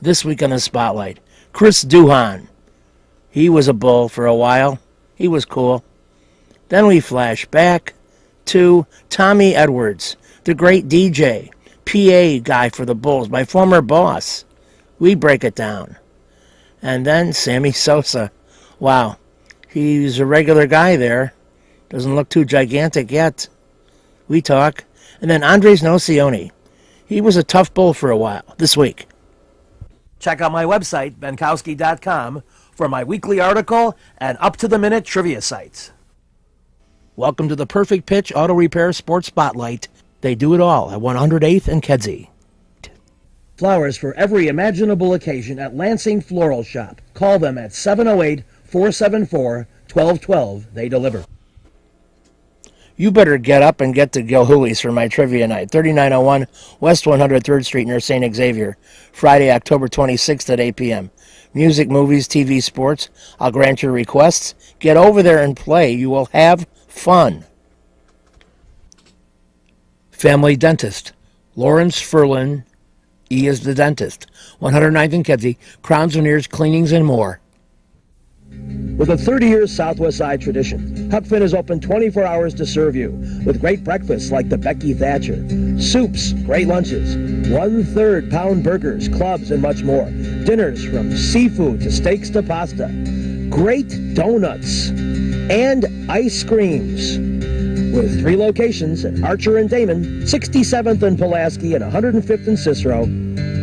This week on the Spotlight, Chris Duhon. He was a bull for a while. He was cool. Then we flash back to Tommy Edwards, the great DJ, PA guy for the Bulls, my former boss. We break it down. And then Sammy Sosa. Wow, he's a regular guy there. Doesn't look too gigantic yet. We talk. And then Andres Nocioni. He was a tough bull for a while this week. Check out my website, benkowski.com, for my weekly article and up-to-the-minute trivia sites. Welcome to the Perfect Pitch Auto Repair Sports Spotlight. They do it all at 108th and Kedzie. Flowers for every imaginable occasion at Lansing Floral Shop. Call them at 708-474-1212. They deliver. You better get up and get to Gilhooly's for my trivia night. 3901 West 103rd Street near St. Xavier. Friday, October 26th at 8 p.m. Music, movies, TV, sports. I'll grant your requests. Get over there and play. You will have fun. Family Dentist. Lawrence Ferlin. He is the dentist. 109th and Kedzie. Crowns, veneers, cleanings, and more. With a 30-year Southwest Side tradition, Huck Finn is open 24 hours to serve you with great breakfasts like the Becky Thatcher, soups, great lunches, 1/3 pound burgers, clubs, and much more. Dinners from seafood to steaks to pasta, great donuts, and ice creams. With 3 locations at Archer and Damon, 67th and Pulaski, and 105th and Cicero.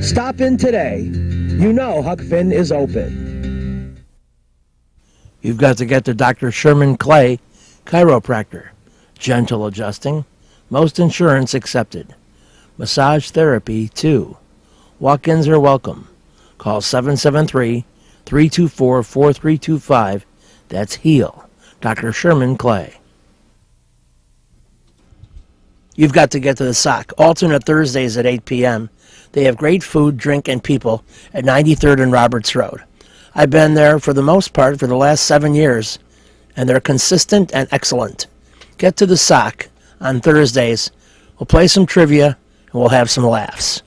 Stop in today. You know Huck Finn is open. You've got to get to Dr. Sherman Clay, chiropractor. Gentle adjusting. Most insurance accepted. Massage therapy, too. Walk-ins are welcome. Call 773-324-4325. That's HEAL. Dr. Sherman Clay. You've got to get to the Sock. Alternate Thursdays at 8 p.m. They have great food, drink, and people at 93rd and Roberts Road. I've been there for the most part for the last 7 years, and they're consistent and excellent. Get to the Sock on Thursdays. We'll play some trivia, and we'll have some laughs.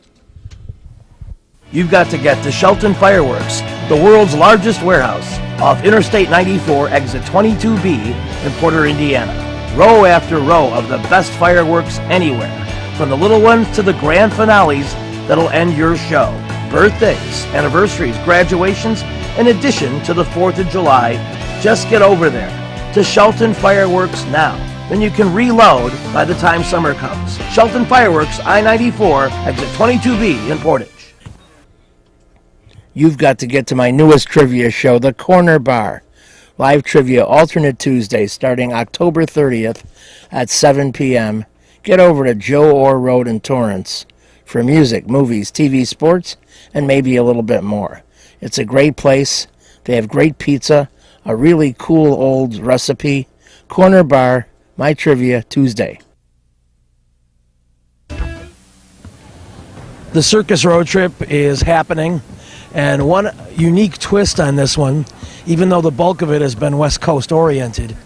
You've got to get to Shelton Fireworks, the world's largest warehouse, off Interstate 94, exit 22B in Porter, Indiana. Row after row of the best fireworks anywhere, from the little ones to the grand finales that'll end your show. Birthdays, anniversaries, graduations, in addition to the 4th of July. Just get over there to Shelton Fireworks now. Then you can reload by the time summer comes. Shelton Fireworks, I-94, exit 22B in Portage. You've got to get to my newest trivia show, The Corner Bar. Live trivia alternate Tuesdays starting October 30th at 7 p.m. Get over to Joe Orr Road in Torrance for music, movies, TV, sports, and maybe a little bit more. It's a great place. They have great pizza, a really cool old recipe. Corner Bar, my trivia Tuesday. The Circus Road Trip is happening, and one unique twist on this one, even though the bulk of it has been West Coast oriented,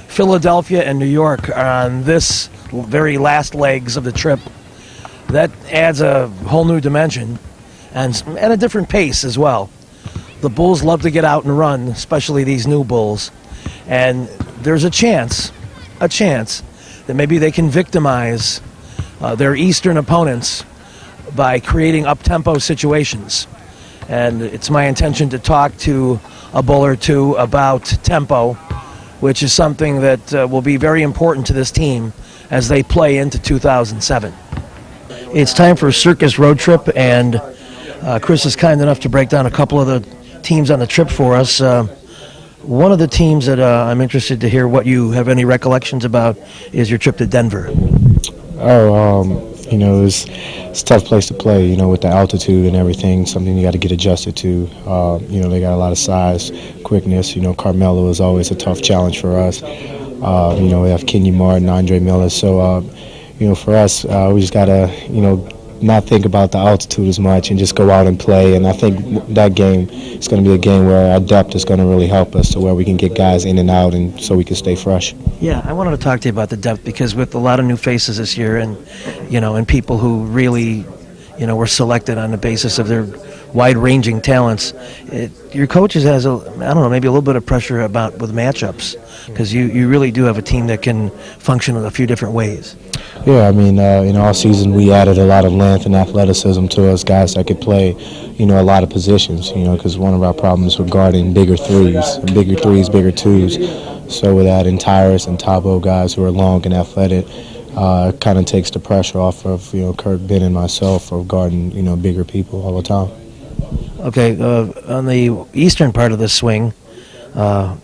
Philadelphia and New York are on this very last legs of the trip. That adds a whole new dimension and a different pace as well. The Bulls love to get out and run, especially these new Bulls. And there's a chance that maybe they can victimize their Eastern opponents by creating up-tempo situations. And it's my intention to talk to a Bull or two about tempo, which is something that will be very important to this team as they play into 2007. It's time for a Circus Road Trip, and Chris is kind enough to break down a couple of the teams on the trip for us. One of the teams that I'm interested to hear what you have any recollections about is your trip to Denver. It's a tough place to play, with the altitude and everything, something you got to get adjusted to. They got a lot of size, quickness. Carmelo is always a tough challenge for us. We have Kenyon Martin, Andre Miller. So, for us, we just got to, not think about the altitude as much and just go out and play. And I think that game is going to be a game where our depth is going to really help us to where we can get guys in and out and so we can stay fresh. Yeah, I wanted to talk to you about the depth because with a lot of new faces this year and, and people who really, were selected on the basis of their wide-ranging talents. Your coaches has maybe a little bit of pressure with matchups, because you really do have a team that can function in a few different ways. Yeah, I mean, in all season we added a lot of length and athleticism to us, guys that could play, a lot of positions, because one of our problems with guarding bigger threes, bigger twos. So with adding Tyrus and Tabo, guys who are long and athletic, kind of takes the pressure off of, Kurt, Ben, and myself of guarding, bigger people all the time. Okay, on the eastern part of the swing,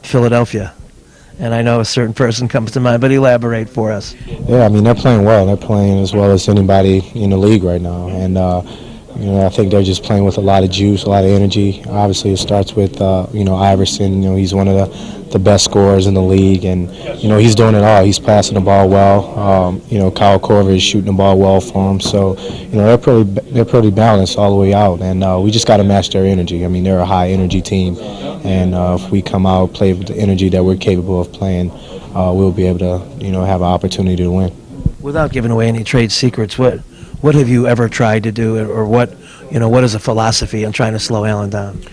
Philadelphia. And I know a certain person comes to mind, but elaborate for us. Yeah, I mean, they're playing well. They're playing as well as anybody in the league right now. And, I think they're just playing with a lot of juice, a lot of energy. Obviously, it starts with, Iverson. He's one of the best scorers in the league. And, he's doing it all. He's passing the ball well. Kyle Korver is shooting the ball well for him. So, they're pretty balanced all the way out. And we just got to match their energy. I mean, they're a high-energy team. And if we come out, play with the energy that we're capable of playing, we'll be able to, have an opportunity to win. Without giving away any trade secrets, what have you ever tried to do, or what is a philosophy on trying to slow Allen down?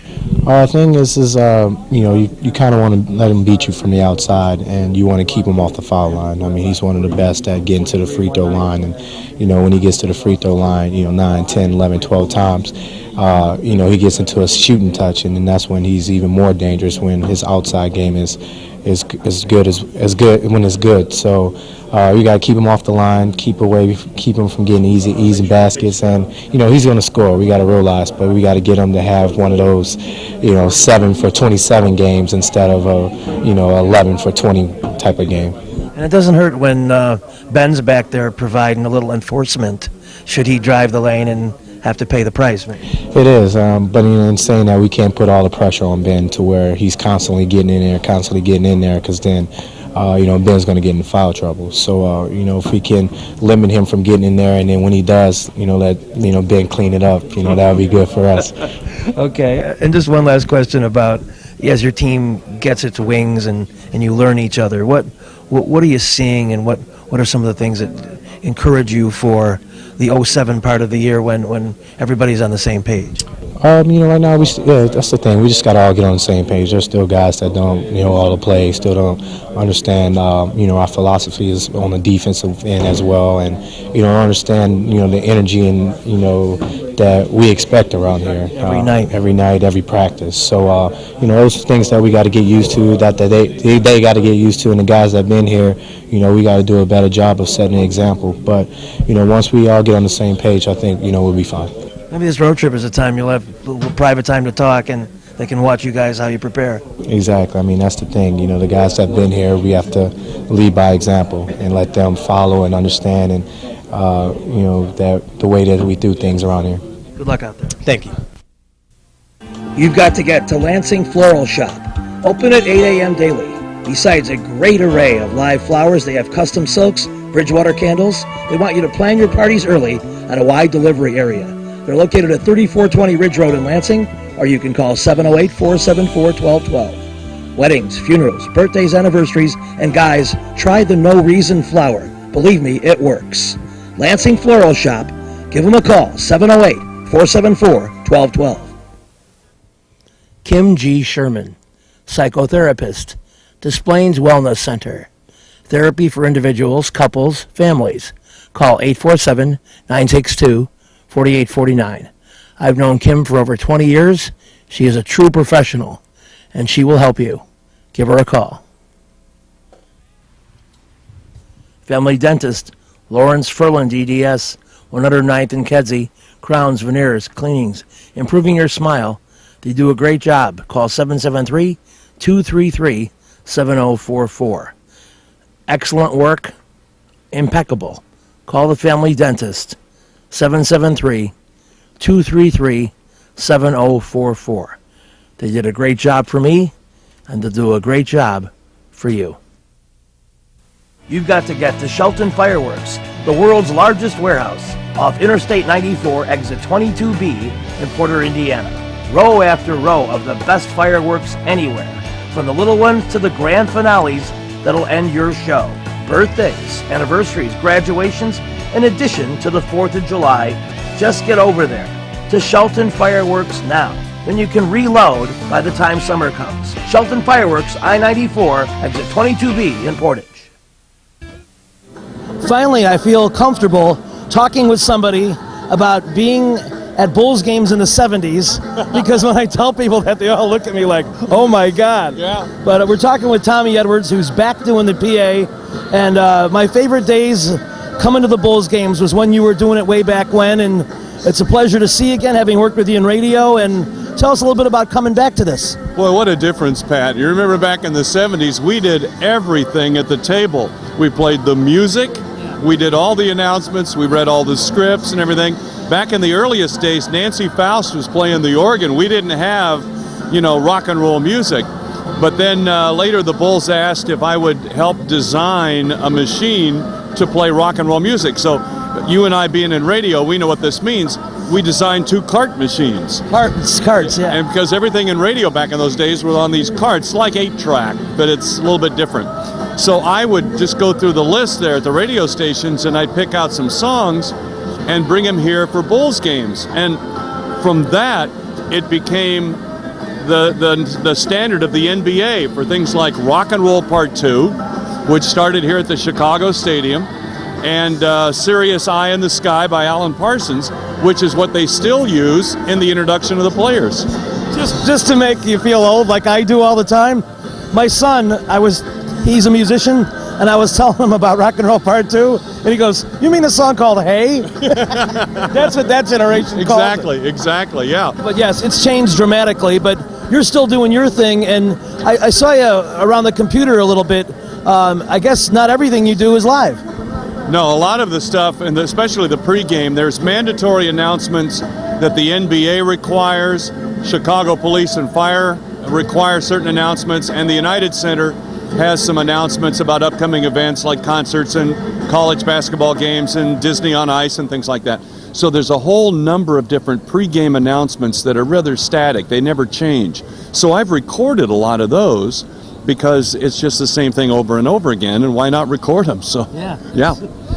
The thing is you kind of want to let him beat you from the outside, and you want to keep him off the foul line. I mean, he's one of the best at getting to the free throw line, and, when he gets to the free throw line, 9, 10, 11, 12 times, he gets into a shooting touch, and then that's when he's even more dangerous, when his outside game is good when it's good. So you got to keep him off the line, keep him from getting easy baskets, and he's going to score. We got to realize, but we got to get him to have one of those 7 for 27 games instead of a 11 for 20 type of game. And it doesn't hurt when Ben's back there providing a little enforcement should he drive the lane and have to pay the price. It is, but in saying that, we can't put all the pressure on Ben to where he's constantly getting in there, because then, Ben's going to get in foul trouble. So, if we can limit him from getting in there, and then when he does, let Ben clean it up, that would be good for us. Okay, and just one last question about, as your team gets its wings and you learn each other, what are you seeing, and what are some of the things that encourage you for the 07 part of the year when everybody's on the same page? Right now, that's the thing. We just got to all get on the same page. There's still guys that don't, all the play, still don't understand, our philosophy is on the defensive end as well, and, understand, the energy and, that we expect around here. Every night, every practice. So, those are things that we got to get used to, that they got to get used to, and the guys that have been here, we got to do a better job of setting an example. But, once we all get on the same page, I think, we'll be fine. Maybe this road trip is a time you'll have a little private time to talk, and they can watch you guys how you prepare. Exactly. I mean, that's the thing. The guys that have been here, we have to lead by example and let them follow and understand, and, that the way that we do things around here. Good luck out there. Thank you. You've got to get to Lansing Floral Shop. Open at 8 a.m. daily. Besides a great array of live flowers, they have custom silks, Bridgewater candles. They want you to plan your parties early on a wide delivery area. They're located at 3420 Ridge Road in Lansing, or you can call 708-474-1212. Weddings, funerals, birthdays, anniversaries, and guys, try the No Reason flower. Believe me, it works. Lansing Floral Shop. Give them a call, 708-474-1212. Kim G. Sherman, psychotherapist, Des Plaines Wellness Center. Therapy for individuals, couples, families. Call 847-962-4849. I've known Kim for over 20 years. She is a true professional, and she will help you. Give her a call. Family Dentist, Lawrence Furland, EDS, 109th and Kedzie, crowns, veneers, cleanings, improving your smile. They do a great job. Call 773-233-7044. Excellent work, impeccable. Call the Family Dentist, 773-233-7044. They did a great job for me, and they'll do a great job for you. You've got to get to Shelton Fireworks, the world's largest warehouse, off Interstate 94, exit 22B in Porter, Indiana. Row after row of the best fireworks anywhere, from the little ones to the grand finales that'll end your show. Birthdays, anniversaries, graduations, in addition to the 4th of July. Just get over there. to Shelton Fireworks now. Then you can reload by the time summer comes. Shelton Fireworks, I-94, exit 22B in Portage. Finally, I feel comfortable talking with somebody about being at Bulls games in the 70s, because when I tell people that, they all look at me like, oh my God. Yeah. But we're talking with Tommy Edwards, who's back doing the PA, and my favorite days coming to the Bulls games was when you were doing it way back when, and it's a pleasure to see you again, having worked with you in radio. And tell us a little bit about coming back to this. Boy, what a difference, Pat. You remember back in the 70s, we did everything at the table. We played the music, we did all the announcements, we read all the scripts and everything. Back in the earliest days, Nancy Faust was playing the organ. We didn't have, rock and roll music. But then later the Bulls asked if I would help design a machine to play rock and roll music. So you and I being in radio, we know what this means. We designed 2 cart machines. Carts, yeah. And because everything in radio back in those days was on these carts, like 8-track, but it's a little bit different. So I would just go through the list there at the radio stations, and I'd pick out some songs and bring them here for Bulls games. And from that, it became the standard of the NBA for things like Rock and Roll Part 2, which started here at the Chicago Stadium, and Sirius Eye in the Sky by Alan Parsons, which is what they still use in the introduction of the players. Just to make you feel old like I do all the time, my son, he's a musician, and I was telling him about Rock and Roll Part 2, and he goes, "You mean a song called Hey?" That's what that generation called it. Exactly, yeah. But yes, it's changed dramatically, but you're still doing your thing, and I saw you around the computer a little bit. I guess not everything you do is live. No, a lot of the stuff, and especially the pregame, there's mandatory announcements that the NBA requires, Chicago Police and Fire require certain announcements, and the United Center has some announcements about upcoming events like concerts and college basketball games and Disney on Ice and things like that. So there's a whole number of different pregame announcements that are rather static. They never change. So I've recorded a lot of those because it's just the same thing over and over again, and why not record them? So yeah.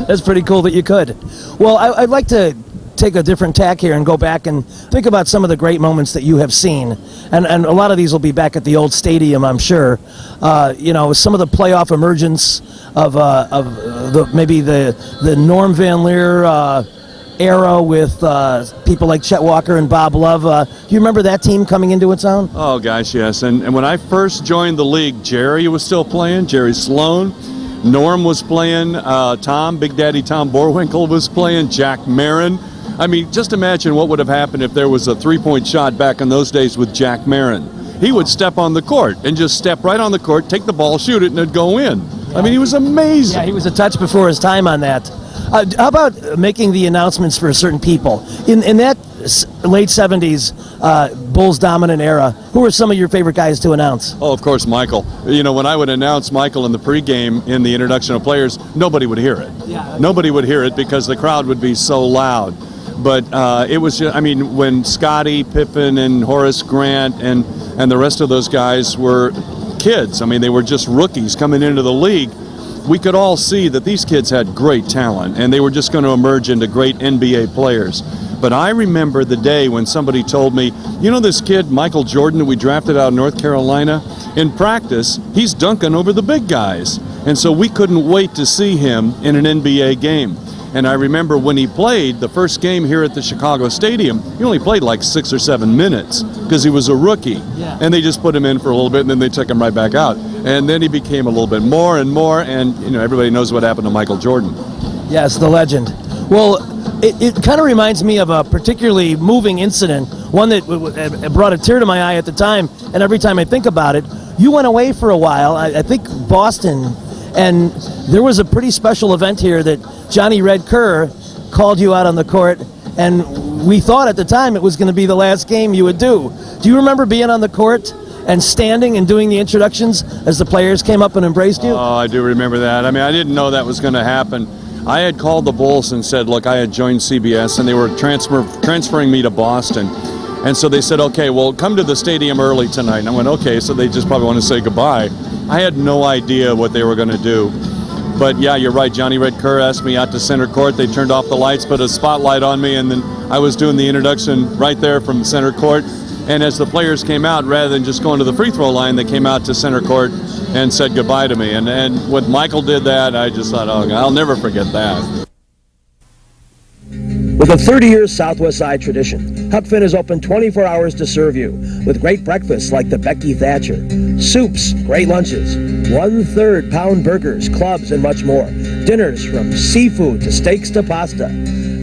That's pretty cool that you could. Well, I'd like to take a different tack here and go back and think about some of the great moments that you have seen. And a lot of these will be back at the old stadium, I'm sure. Some of the playoff emergence of maybe the Norm Van Leer era with people like Chet Walker and Bob Love. Do you remember that team coming into its own? Oh, gosh, yes. And when I first joined the league, Jerry was still playing, Jerry Sloan. Norm was playing, Big Daddy Tom Borwinkle was playing, Jack Marin. I mean, just imagine what would have happened if there was a three-point shot back in those days with Jack Marin. He would step on the court and just step right on the court, take the ball, shoot it, and it'd go in. I mean, he was amazing. Yeah, he was a touch before his time on that. How about making the announcements for certain people? In that late 70s Bulls dominant era, who were some of your favorite guys to announce? Oh, of course, Michael. When I would announce Michael in the pregame in the introduction of players, nobody would hear it. Yeah. Nobody would hear it because the crowd would be so loud. But it was just, when Scottie Pippen and Horace Grant and the rest of those guys were kids, they were just rookies coming into the league, we could all see that these kids had great talent and they were just going to emerge into great NBA players. But I remember the day when somebody told me, this kid, Michael Jordan, that we drafted out of North Carolina, in practice, he's dunking over the big guys. And so we couldn't wait to see him in an NBA game. And I remember when he played the first game here at the Chicago Stadium, he only played like 6 or 7 minutes because he was a rookie. Yeah. And they just put him in for a little bit and then they took him right back out. And then he became a little bit more and more, and everybody knows what happened to Michael Jordan. Yes, the legend. Well, it kind of reminds me of a particularly moving incident, one that brought a tear to my eye at the time, and every time I think about it, you went away for a while, I think Boston, and there was a pretty special event here that Johnny Red Kerr called you out on the court, and we thought at the time it was going to be the last game you would do. Do you remember being on the court and standing and doing the introductions as the players came up and embraced you? Oh, I do remember that. I didn't know that was going to happen. I had called the Bulls and said, look, I had joined CBS, and they were transferring me to Boston. And so they said, okay, well, come to the stadium early tonight. And I went, okay, so they just probably want to say goodbye. I had no idea what they were going to do. But yeah, you're right. Johnny Red Kerr asked me out to center court. They turned off the lights, put a spotlight on me, and then I was doing the introduction right there from center court. And as the players came out, rather than just going to the free throw line, they came out to center court and said goodbye to me. And when Michael did that, I just thought, oh, I'll never forget that. With a 30-year Southwest Side tradition, Huck Finn is open 24 hours to serve you with great breakfasts like the Becky Thatcher, soups, great lunches, 1/3 pound burgers, clubs, and much more. Dinners from seafood to steaks to pasta,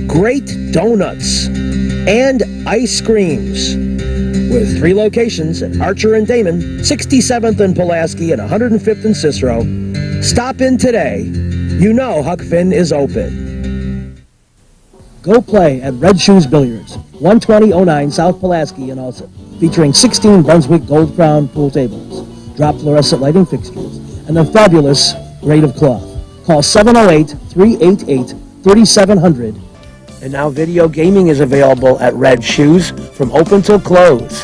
great donuts, and ice creams. With 3 locations at Archer and Damon, 67th and Pulaski, and 105th and Cicero. Stop in today. You know Huck Finn is open. Go play at Red Shoes Billiards, 12009 South Pulaski in Alsip, featuring 16 Brunswick Gold Crown pool tables, drop fluorescent lighting fixtures, and a fabulous grade of cloth. Call 708-388-3700. And now video gaming is available at Red Shoes from open till close.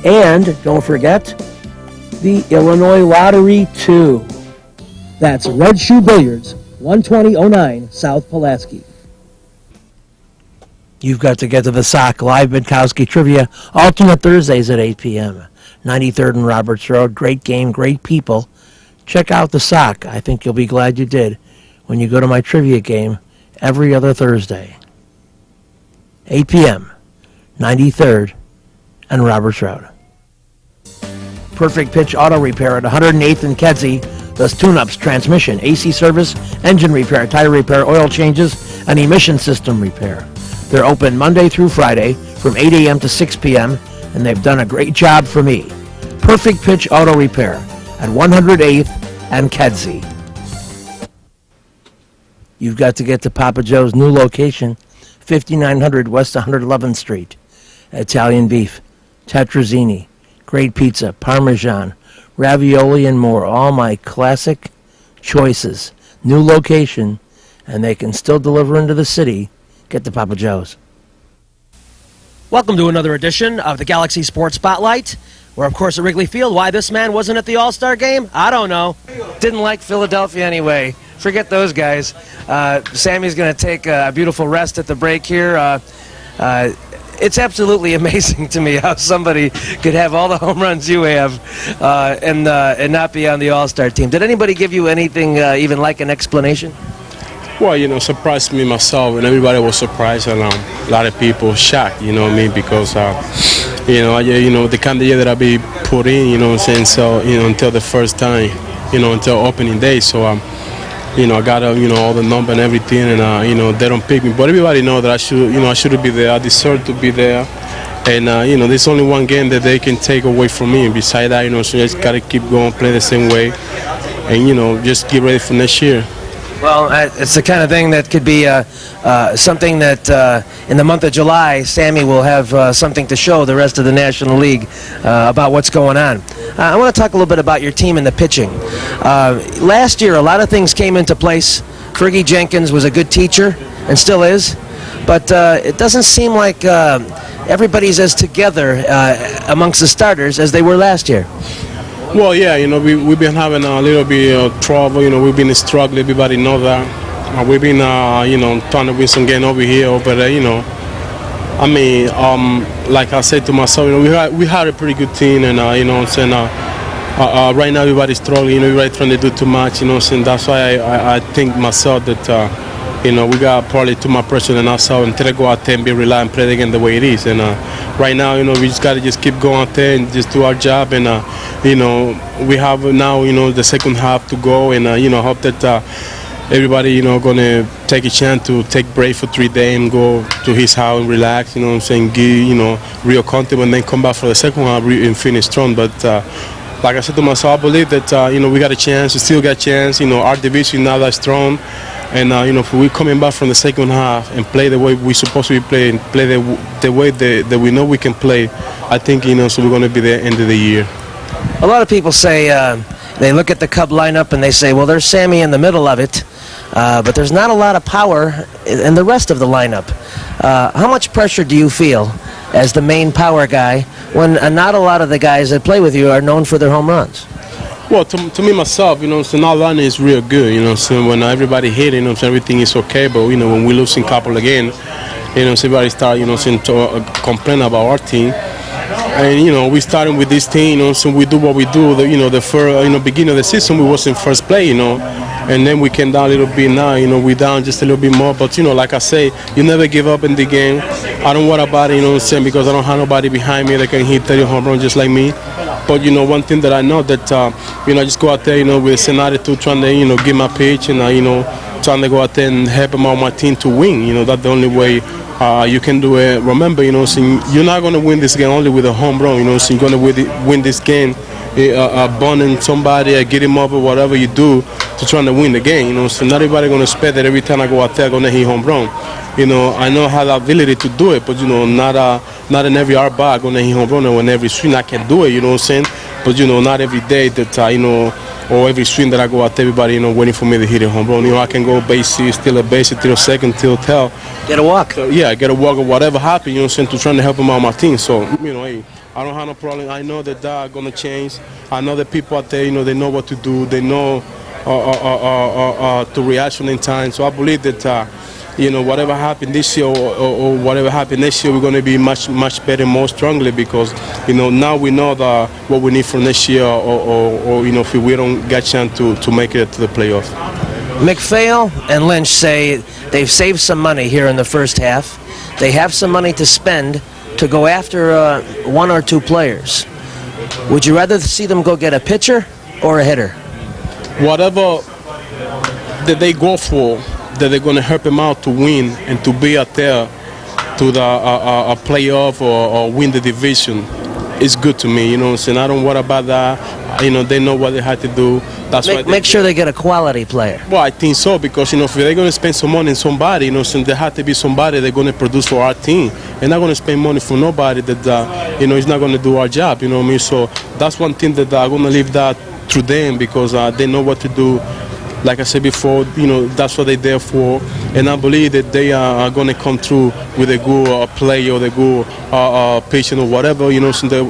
And don't forget, the Illinois Lottery, too. That's Red Shoe Billiards, 12009 South Pulaski. You've got to get to the Sock Live Minkowski Trivia, alternate Thursdays at 8 p.m. 93rd and Roberts Road. Great game, great people. Check out the Sock. I think you'll be glad you did when you go to my trivia game every other Thursday. 8 p.m., 93rd and Roberts Road. Perfect Pitch Auto Repair at 108th and Kedzie does tune-ups, transmission, AC service, engine repair, tire repair, oil changes, and emission system repair. They're open Monday through Friday from 8 a.m. to 6 p.m., and they've done a great job for me. Perfect Pitch Auto Repair at 108th and Kedzie. You've got to get to Papa Joe's new location, 5900 West 111th Street. Italian beef, tetrazzini, great pizza, Parmesan, ravioli, and more. All my classic choices. New location, and they can still deliver into the city. Get to Papa Joe's. Welcome to another edition of the Galaxy Sports Spotlight. We're, of course, at Wrigley Field. Why this man wasn't at the All-Star game? I don't know. Didn't like Philadelphia anyway. Forget those guys. Sammy's going to take a beautiful rest at the break here. It's absolutely amazing to me how somebody could have all the home runs you have and not be on the All-Star team. Did anybody give you anything even like an explanation? Well, surprised me myself, and everybody was surprised, and a lot of people shocked, because, the kind of year that I be put in, so, until the first time, until opening day, so, I got, all the number and everything, and, they don't pick me, but everybody know that I should be there, I deserve to be there, and, there's only one game that they can take away from me, and besides that, so I just got to keep going, play the same way, and, just get ready for next year. Well, it's the kind of thing that could be something that in the month of July, Sammy will have something to show the rest of the National League about what's going on. I want to talk a little bit about your team and the pitching. Last year, a lot of things came into place. Fergie Jenkins was a good teacher and still is, but it doesn't seem like everybody's as together amongst the starters as they were last year. Well, yeah, we've been having a little bit of trouble. We've been struggling. Everybody knows that. We've been, trying to win some game over here, over there. Like I said to myself, we had a pretty good team, and right now everybody's struggling. Everybody's trying to do too much. And that's why I think myself that we got probably too much pressure on ourselves and try to go out there and be reliant and play the game the way it is. And right now, we just got to just keep going out there and just do our job. And, we have now, the second half to go. And, hope that everybody, going to take a chance to take break for 3 days and go to his house and relax, get, real comfortable and then come back for the second half and finish strong. But like I said to myself, I believe that, we got a chance, we still got a chance. Our division is not that strong. And, if we're coming back from the second half and play the way we're supposed to be playing, play the way that we know we can play, I think, so we're going to be there end of the year. A lot of people say, they look at the Cub lineup and they say, well, there's Sammy in the middle of it, but there's not a lot of power in the rest of the lineup. How much pressure do you feel as the main power guy when not a lot of the guys that play with you are known for their home runs? Well, to me myself, so now running is real good, so when everybody hit, so everything is okay, but when we losing couple again, You know, so everybody start, you know, to complain about our team. And you know, we started with this team, you know, so we do what we do. You know, the first, beginning of the season, we was in first place, you know, and then we came down a little bit. Now, you know, we down just a little bit more. But you know, like I say, you never give up in the game. I don't worry about it, you know what I'm saying, because I don't have nobody behind me that can hit 30 home runs just like me. But you know, one thing that I know that you know, I just go out there, you know, with the same attitude, trying to, you know, give my pitch, and you know, trying to go out there and help my team to win. You know, that's the only way you can do it. Remember, you know, so you're not going to win this game only with a home run. You know, so you're going to win this game burning somebody, get him over, whatever you do to try to win the game. You know, so not everybody going to expect that every time I go out there, I'm going to hit home run. You know, I know I have the ability to do it, but you know, not in every art bar I'm going to hit home run, and when every swing I can do it. You know what I'm saying? But you know, not every day that you know, or every swing that I go out, everybody, you know, waiting for me to hit a home run. You know, I can go base, steal a base, steal a second, till tell. Get a walk. So, yeah, get a walk or whatever happens, you know what I'm saying, to trying to help them out my team. So, you know, hey, I don't have no problem. I know that are going to change. I know that people out there, you know, they know what to do. They know to reaction in time. So I believe that, you know, whatever happened this year or whatever happened next year, we're going to be much better, more strongly, because, you know, now we know what we need for next year, or you know, if we don't get a chance to make it to the playoff. MacPhail and Lynch say they've saved some money here in the first half. They have some money to spend to go after one or two players. Would you rather see them go get a pitcher or a hitter? Whatever that they go for, that they're going to help him out to win and to be out there to the a playoff or win the division, is good to me. You know what I'm saying? I don't worry about that. You know, they know what they had to do. That's why Make sure they get a quality player. Well, I think so, because, you know, if they're going to spend some money on somebody, you know, so there has to be somebody they're going to produce for our team. They're not going to spend money for nobody that, you know, is not going to do our job, you know what I mean? So that's one thing that I'm going to leave that to them, because they know what to do. Like I said before, you know, that's what they're there for. And I believe that they are going to come through with a good play or the good patient or whatever, you know, so they're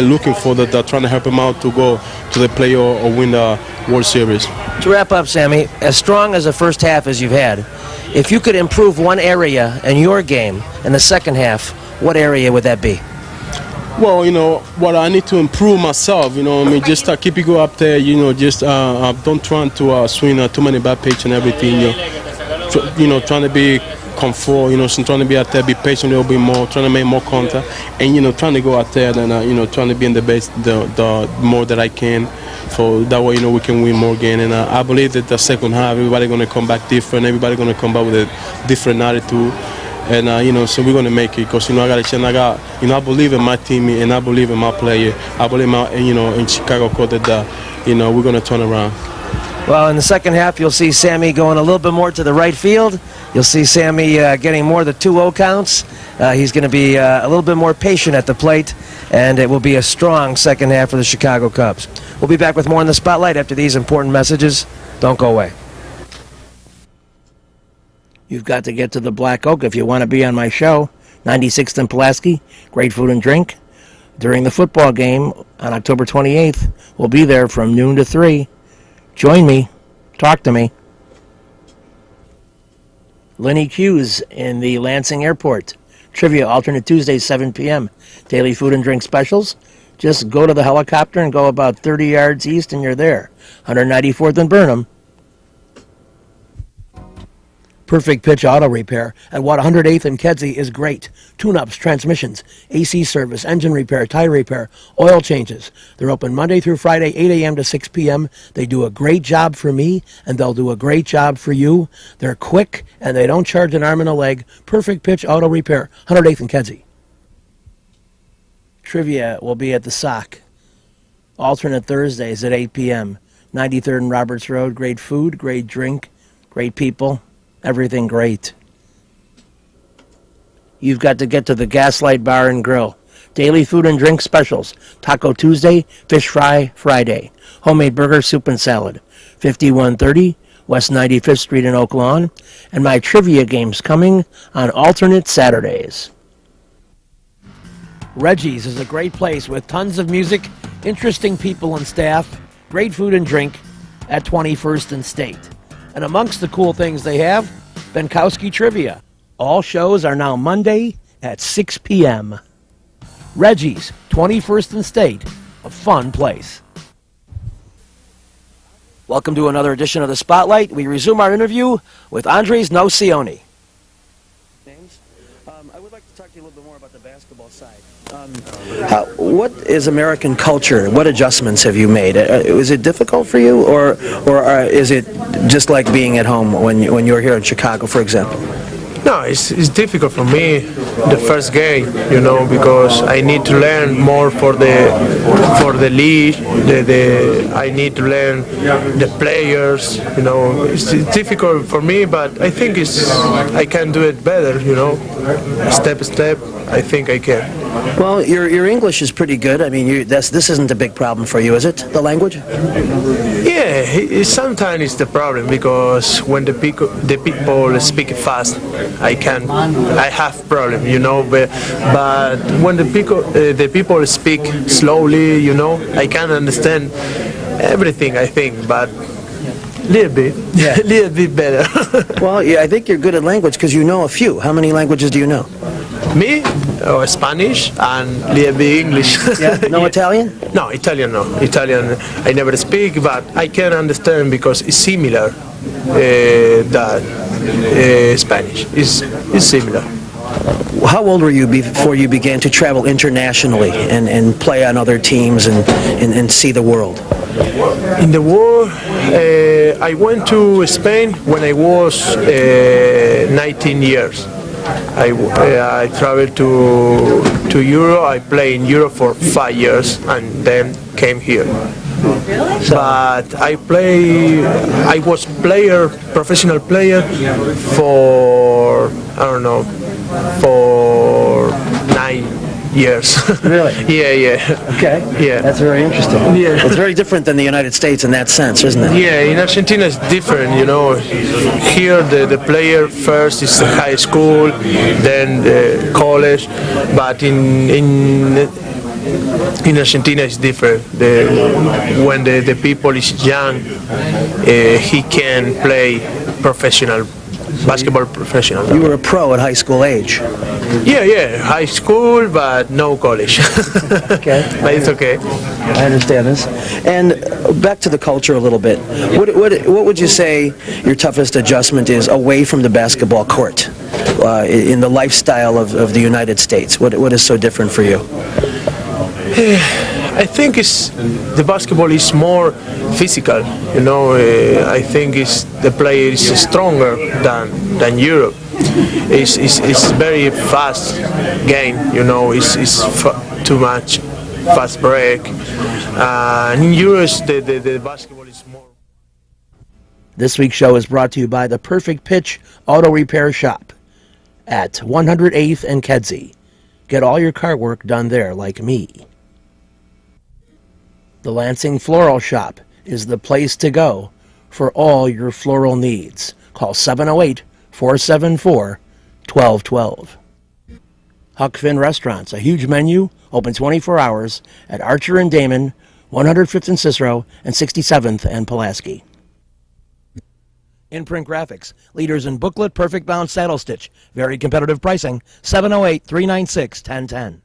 looking for, that they're trying to help them out to go to the play or win the World Series. To wrap up, Sammy, as strong as the first half as you've had, if you could improve one area in your game in the second half, what area would that be? Well, you know, what I need to improve myself, you know, I mean, just keep it go up there, you know, just don't try to swing too many bad pitches and everything, you know, trying to be comfort, you know, so trying to be out there, be patient a little bit more, trying to make more contact, and, you know, trying to go out there and, you know, trying to be in the base the more that I can, so that way, you know, we can win more games. And I believe that the second half, everybody going to come back different, everybody going to come back with a different attitude. And, you know, so we're going to make it, because, you know, I got a chance. You know, I believe in my team, and I believe in my player. I believe, you know, in Chicago that, you know, we're going to turn around. Well, in the second half, you'll see Sammy going a little bit more to the right field. You'll see Sammy getting more of the 2-0 counts. He's going to be a little bit more patient at the plate, and it will be a strong second half for the Chicago Cubs. We'll be back with more in the Spotlight after these important messages. Don't go away. You've got to get to the Black Oak if you want to be on my show. 96th and Pulaski, great food and drink. During the football game on October 28th, we'll be there from noon to 3. Join me. Talk to me. Lenny Q's in the Lansing Airport. Trivia, alternate Tuesdays, 7 p.m. Daily food and drink specials. Just go to the helicopter and go about 30 yards east and you're there. 194th and Burnham. Perfect Pitch Auto Repair at 108th and Kedzie is great. Tune-ups, transmissions, AC service, engine repair, tire repair, oil changes. They're open Monday through Friday, 8 a.m. to 6 p.m. They do a great job for me, and they'll do a great job for you. They're quick, and they don't charge an arm and a leg. Perfect Pitch Auto Repair, 108th and Kedzie. Trivia will be at the Sock. Alternate Thursdays at 8 p.m. 93rd and Roberts Road. Great food, great drink, great people. Everything great. You've got to get to the Gaslight Bar and Grill. Daily food and drink specials. Taco Tuesday, fish fry Friday. Homemade burger, soup, and salad. 5130 West 95th Street in Oak Lawn. And my trivia games coming on alternate Saturdays. Reggie's is a great place with tons of music, interesting people and staff, great food and drink at 21st and State. And amongst the cool things they have, Benkowski Trivia. All shows are now Monday at 6 p.m. Reggie's, 21st and State, a fun place. Welcome to another edition of The Spotlight. We resume our interview with Andres Nocioni. I would like to talk to you a little bit more about the basketball side. What is American culture? What adjustments have you made? Is it difficult for you, or is it just like being at home when you're here in Chicago, for example? No, it's difficult for me, the first game, you know, because I need to learn more for the league. I need to learn the players, you know. It's difficult for me, but I think I can do it better, you know, step by step. I think I can. Well, your English is pretty good. I mean, this isn't a big problem for you, is it? The language? Yeah, sometimes it's the problem because when the people speak fast, I have problem, you know. But when the people speak slowly, you know, I can understand everything. I think, but little bit better. Well, yeah, I think you're good at language because you know a few. How many languages do you know? Me? Spanish and little bit English. Yeah? No Italian? No, Italian no. Italian I never speak, but I can understand because it's similar that Spanish. It's similar. How old were you before you began to travel internationally and play on other teams and see the world? In the world, I went to Spain when I was 19 years. I traveled to Europe. I played in Europe for 5 years and then came here. But I was professional player for, I don't know, for 9 years. Really? Yeah. Okay. Yeah. That's very interesting. Yeah. It's very different than the United States in that sense, isn't it? Yeah, in Argentina it's different, you know. Here the player first is high school, then the college, but in Argentina it's different. When the people is young, he can play basketball professional. You were a pro at high school age. Yeah, high school, but no college. Okay. But it's okay. I understand this. And back to the culture a little bit. What would you say your toughest adjustment is away from the basketball court in the lifestyle of the United States? What is so different for you? I think the basketball is more physical, you know. I think the player is stronger than Europe. It's very fast game, you know. It's too much fast break. In Europe, the basketball is more. This week's show is brought to you by the Perfect Pitch Auto Repair Shop at 108th and Kedzie. Get all your car work done there, like me. The Lansing Floral Shop is the place to go for all your floral needs. Call 708-474-1212. Huck Finn Restaurants, a huge menu, open 24 hours at Archer and Damon, 105th and Cicero, and 67th and Pulaski. Imprint Graphics, leaders in booklet, perfect bound saddle stitch, very competitive pricing, 708-396-1010.